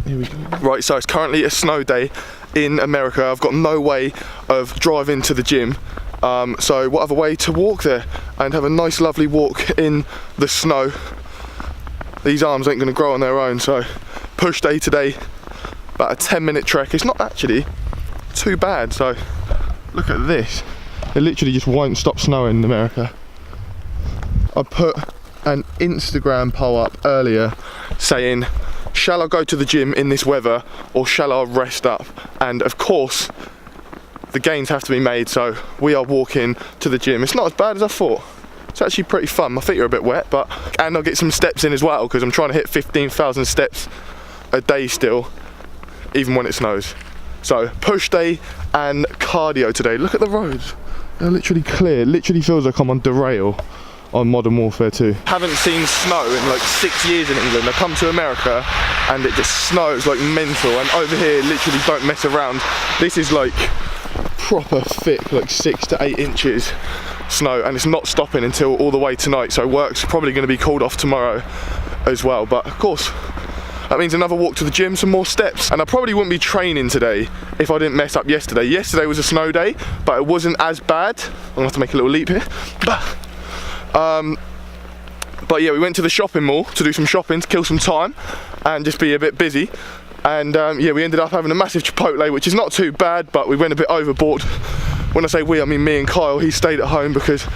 Here we go. Right, so it's currently a snow day in America. I've got no way of driving to the gym. So what other way to walk there and have a nice lovely walk in the snow. These arms ain't going to grow on their own, so push day today, about a 10-minute trek. It's not actually too bad, so look at this. It literally just won't stop snowing in America. I put an Instagram poll up earlier saying, shall I go to the gym in this weather or shall I rest up? And of course, the gains have to be made, so we are walking to the gym. It's not as bad as I thought. It's actually pretty fun. My feet are a bit wet, and I'll get some steps in as well because I'm trying to hit 15,000 steps a day still, even when it snows. So push day and cardio today. Look at the roads. They're literally clear. It literally feels like I'm on Derail on Modern Warfare 2. Haven't seen snow in like 6 years in England. I come to America and it just snows like mental, and over here literally don't mess around. This is like proper thick, like 6 to 8 inches snow, and it's not stopping until all the way tonight, so work's probably going to be called off tomorrow as well. But of course that means another walk to the gym, some more steps, and I probably wouldn't be training today if I didn't mess up yesterday. Yesterday was a snow day, but it wasn't as bad. I'm gonna have to make a little leap here. But yeah, we went to the shopping mall to do some shopping, to kill some time and just be a bit busy. And yeah, we ended up having a massive Chipotle, which is not too bad, but we went a bit overboard. When I say we, I mean me and Kyle. He stayed at home because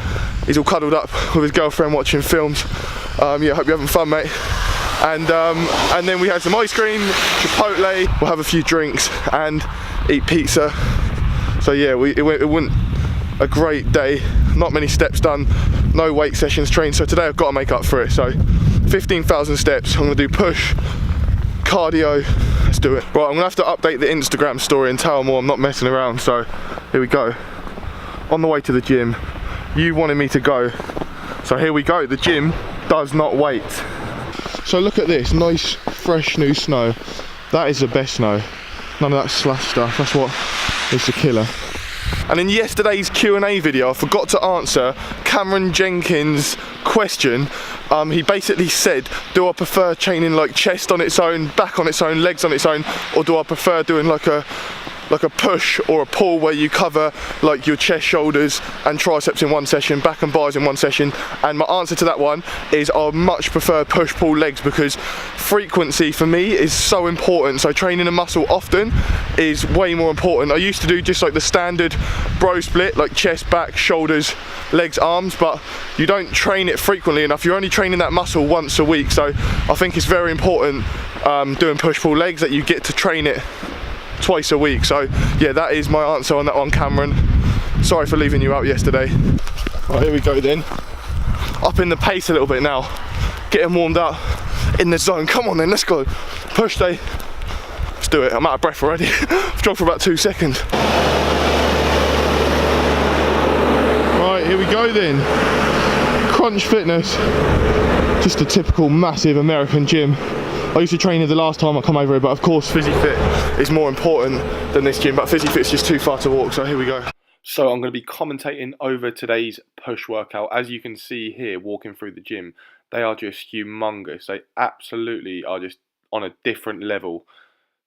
he's all cuddled up with his girlfriend watching films. Yeah, hope you're having fun, mate. And then we had some ice cream, Chipotle, we'll have a few drinks and eat pizza. So yeah, it went a great day. Not many steps done, no weight sessions trained, so today I've got to make up for it. So 15,000 steps, I'm gonna do push, cardio, let's do it. Right, I'm gonna have to update the Instagram story and tell more I'm not messing around, so here we go. On the way to the gym, you wanted me to go, so here we go. The gym does not wait. So look at this, nice fresh new snow. That is the best snow. None of that slush stuff, that's what is the killer. And in yesterday's Q&A video, I forgot to answer Cameron Jenkins' question. He basically said, do I prefer training like chest on its own, back on its own, legs on its own, or do I prefer doing like a push or a pull where you cover like your chest, shoulders and triceps in one session, back and bars in one session? And my answer to that one is I much prefer push, pull, legs, because frequency for me is so important. So training a muscle often is way more important. I used to do just like the standard bro split, like chest, back, shoulders, legs, arms, but you don't train it frequently enough. You're only training that muscle once a week. So I think it's very important doing push, pull, legs, that you get to train it twice a week. So yeah, that is my answer on that one, Cameron. Sorry for leaving you out yesterday. Right, here we go then. Up in the pace a little bit now. Getting warmed up in the zone. Come on then, let's go. Push day. Let's do it. I'm out of breath already. I've jogged for about 2 seconds. Right, here we go then. Crunch Fitness. Just a typical massive American gym. I used to train here the last time I come over here, but of course PhysiFit is more important than this gym, but PhysiFit's just too far to walk, so here we go. So I'm going to be commentating over today's push workout. As you can see here, walking through the gym, they are just humongous. They absolutely are just on a different level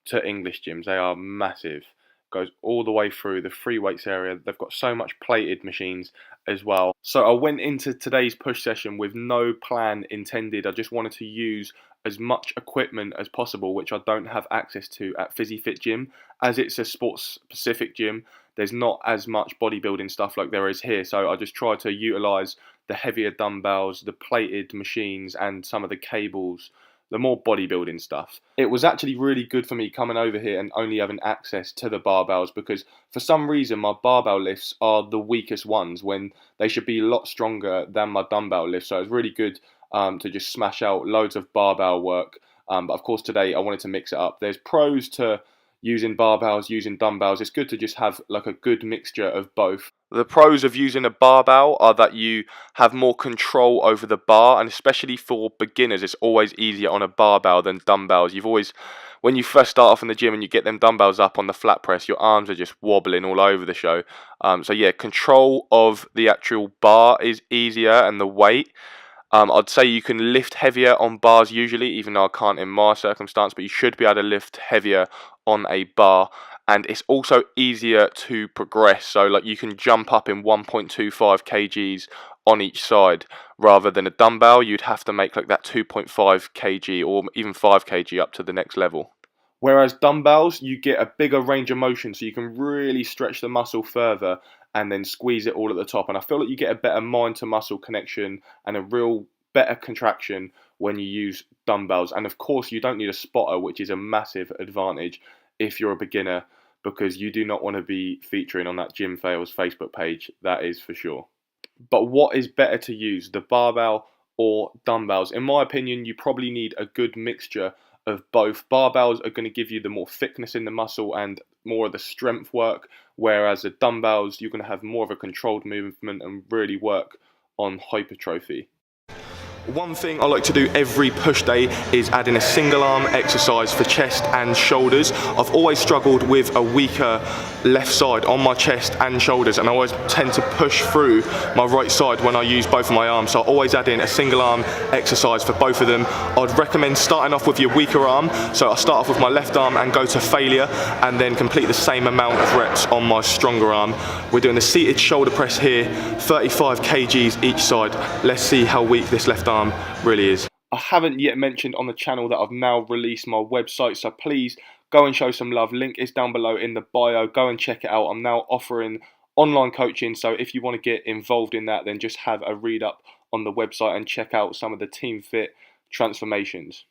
to English gyms. They are massive. Goes all the way through the free weights area. They've got so much plated machines as well. So I went into today's push session with no plan intended. I just wanted to use as much equipment as possible, which I don't have access to at PhysiFit Gym. As it's a sports specific gym, there's not as much bodybuilding stuff like there is here. So I just try to utilize the heavier dumbbells, the plated machines, and some of the cables, the more bodybuilding stuff. It was actually really good for me coming over here and only having access to the barbells, because for some reason my barbell lifts are the weakest ones when they should be a lot stronger than my dumbbell lifts. So it was really good to just smash out loads of barbell work. But of course today I wanted to mix it up. There's pros to using barbells, using dumbbells. It's good to just have like a good mixture of both. The pros of using a barbell are that you have more control over the bar, and especially for beginners, it's always easier on a barbell than dumbbells. You've always, when you first start off in the gym and you get them dumbbells up on the flat press, your arms are just wobbling all over the show. So yeah, control of the actual bar is easier and the weight. I'd say you can lift heavier on bars usually, even though I can't in my circumstance, but you should be able to lift heavier on a bar. And it's also easier to progress, so like you can jump up in 1.25 kgs on each side, rather than a dumbbell you'd have to make like that 2.5 kg or even 5 kg up to the next level. Whereas dumbbells, you get a bigger range of motion, so you can really stretch the muscle further and then squeeze it all at the top. And I feel like you get a better mind to muscle connection and a real better contraction when you use dumbbells. And of course, you don't need a spotter, which is a massive advantage if you're a beginner, because you do not want to be featuring on that Gym Fails Facebook page, that is for sure. But what is better to use, the barbell or dumbbells? In my opinion, you probably need a good mixture of both. Barbells are going to give you the more thickness in the muscle and more of the strength work, whereas the dumbbells, you're going to have more of a controlled movement and really work on hypertrophy. One thing I like to do every push day is add in a single arm exercise for chest and shoulders. I've always struggled with a weaker left side on my chest and shoulders, and I always tend to push through my right side when I use both of my arms, so I always add in a single arm exercise for both of them. I'd recommend starting off with your weaker arm, so I start off with my left arm and go to failure, and then complete the same amount of reps on my stronger arm. We're doing the seated shoulder press here, 35 kgs each side. Let's see how weak this left arm really is. I haven't yet mentioned on the channel that I've now released my website, so please go and show some love. Link is down below in the bio. Go and check it out. I'm now offering online coaching, so if you want to get involved in that, then just have a read up on the website and check out some of the Team Fit transformations.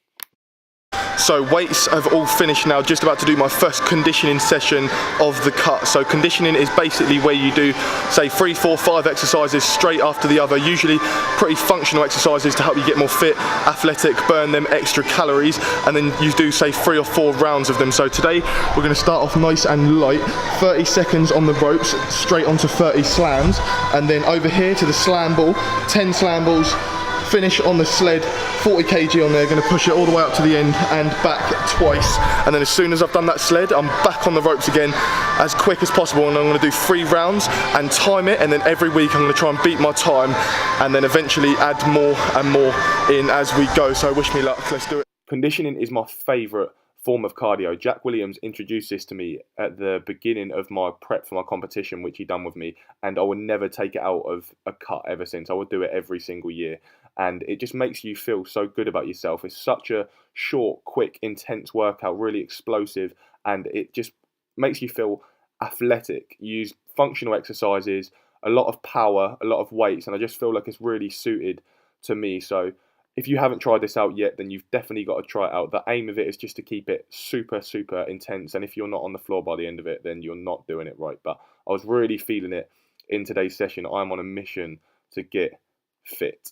So weights have all finished now, just about to do my first conditioning session of the cut. So conditioning is basically where you do, say, 3, 4, 5 exercises straight after the other, usually pretty functional exercises to help you get more fit, athletic, burn them extra calories, and then you do, say, 3 or 4 rounds of them. So today we're going to start off nice and light, 30 seconds on the ropes, straight onto 30 slams, and then over here to the slam ball, 10 slam balls, finish on the sled, 40 kg on there, going to push it all the way up to the end and back twice. And then as soon as I've done that sled, I'm back on the ropes again as quick as possible, and I'm going to do 3 rounds and time it, and then every week I'm going to try and beat my time and then eventually add more and more in as we go. So wish me luck, let's do it. Conditioning is my favourite form of cardio. Jack Williams introduced this to me at the beginning of my prep for my competition, which he done with me, and I would never take it out of a cut ever since. I would do it every single year, and it just makes you feel so good about yourself. It's such a short, quick, intense workout, really explosive, and it just makes you feel athletic. You use functional exercises, a lot of power, a lot of weights, and I just feel like it's really suited to me. So if you haven't tried this out yet, then you've definitely got to try it out. The aim of it is just to keep it super, super intense. And if you're not on the floor by the end of it, then you're not doing it right. But I was really feeling it in today's session. I'm on a mission to get fit.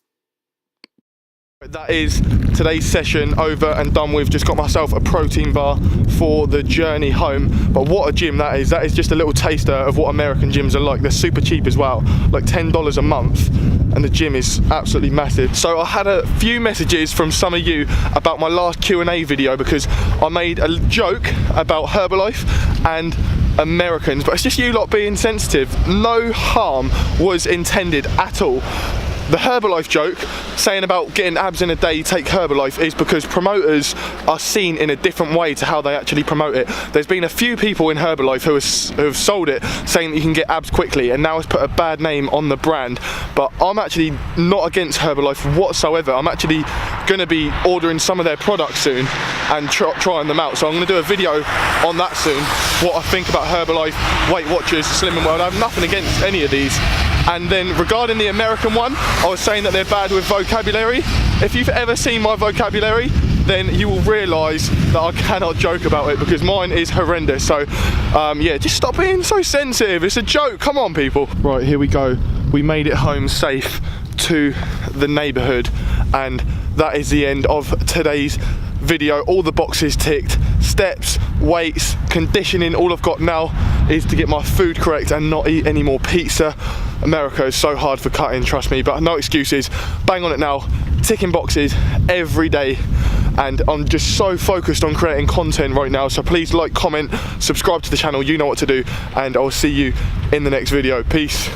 That is today's session over and done with. Just got myself a protein bar for the journey home. But what a gym that is. That is just a little taster of what American gyms are like. They're super cheap as well, like $10 a month. And the gym is absolutely massive. So I had a few messages from some of you about my last Q&A video, because I made a joke about Herbalife and Americans, but it's just you lot being sensitive. No harm was intended at all. The Herbalife joke, saying about getting abs in a day, take Herbalife, is because promoters are seen in a different way to how they actually promote it. There's been a few people in Herbalife who have sold it, saying that you can get abs quickly, and now it's put a bad name on the brand. But I'm actually not against Herbalife whatsoever. I'm actually going to be ordering some of their products soon and trying them out. So I'm going to do a video on that soon, what I think about Herbalife, Weight Watchers, Slimming World. I have nothing against any of these. And then regarding the American one, I was saying that they're bad with vocabulary. If you've ever seen my vocabulary, then you will realise that I cannot joke about it, because mine is horrendous. So yeah, just stop being so sensitive. It's a joke, come on people. Right, here we go. We made it home safe to the neighbourhood, and that is the end of today's video. All the boxes ticked, steps, weights, conditioning. All I've got now is to get my food correct and not eat any more pizza. America is so hard for cutting, trust me, but no excuses. Bang on it now, ticking boxes every day, and I'm just so focused on creating content right now. So please like, comment, subscribe to the channel, you know what to do, and I'll see you in the next video. Peace.